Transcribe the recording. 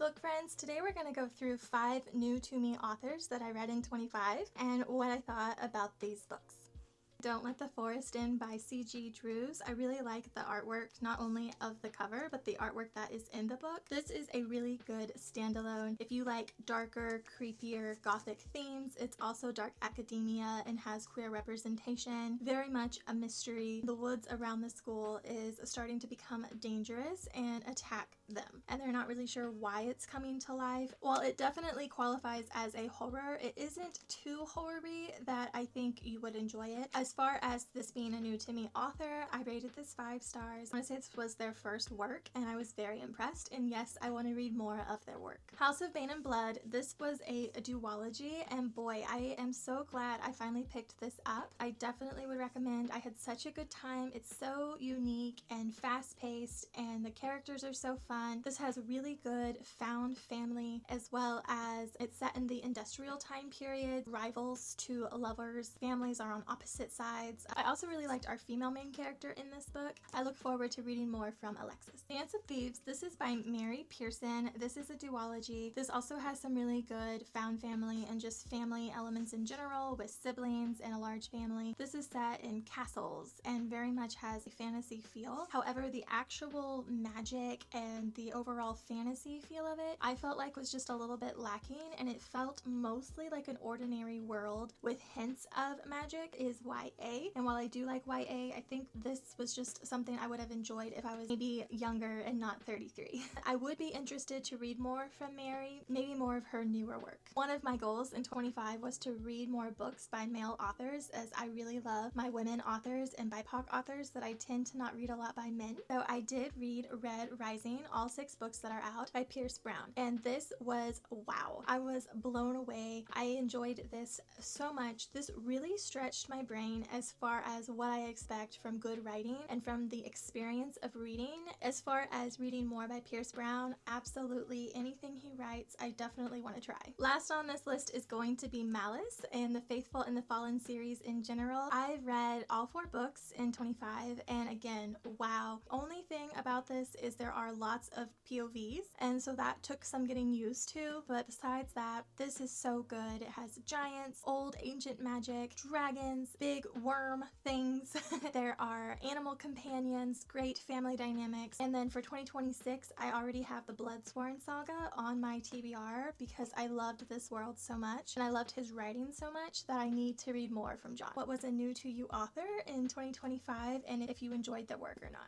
Book friends, today we're going to go through 5 new to me authors that I read in 25 and what I thought about these books. Don't Let the Forest In by C.G. Drews. I really like the artwork, not only of the cover, but the artwork that is in the book. This is a really good standalone. If you like darker, creepier, gothic themes, it's also dark academia and has queer representation. Very much a mystery. The woods around the school is starting to become dangerous and attack them, and they're not really sure why it's coming to life. While it definitely qualifies as a horror, it isn't too horror-y that I think you would enjoy it. As far as this being a new to me author, I rated this 5 stars. I want to say this was their first work and I was very impressed, and yes, I want to read more of their work. House of Bane and Blood. This was a duology, and boy, I am so glad I finally picked this up. I definitely would recommend. I had such a good time. It's so unique and fast-paced and the characters are so fun. This has really good found family, as well as it's set in the industrial time period. Rivals to lovers. Families are on opposite sides. I also really liked our female main character in this book. I look forward to reading more from Alexis. Dance of Thieves. This is by Mary Pearson. This is a duology. This also has some really good found family and just family elements in general with siblings and a large family. This is set in castles and very much has a fantasy feel. However, the actual magic and the overall fantasy feel of it, I felt like was just a little bit lacking, and it felt mostly like an ordinary world with hints of magic. Is YA, and while I do like YA, I think this was just something I would have enjoyed if I was maybe younger and not 33. I would be interested to read more from Mary, maybe more of her newer work. One of my goals in 25 was to read more books by male authors, as I really love my women authors and BIPOC authors that I tend to not read a lot by men. So I did read Red Rising, all 6 books that are out, by Pierce Brown, and this was wow. I was blown away. I enjoyed this so much. This really stretched my brain as far as what I expect from good writing and from the experience of reading. As far as reading more by Pierce Brown, absolutely anything he writes, I definitely want to try. Last on this list is going to be Malice and the Faithful and the Fallen series in general. I've read all 4 books in 25, and again, wow. Only thing about this is there are lots of POVs, and so that took some getting used to, but besides that, this is so good. It has giants, old ancient magic, dragons, big worm things. There are animal companions, great family dynamics, and then for 2026 I already have the Bloodsworn saga on my TBR because I loved this world so much and I loved his writing so much that I need to read more from John. What was a new to you author in 2025, and if you enjoyed their work or not?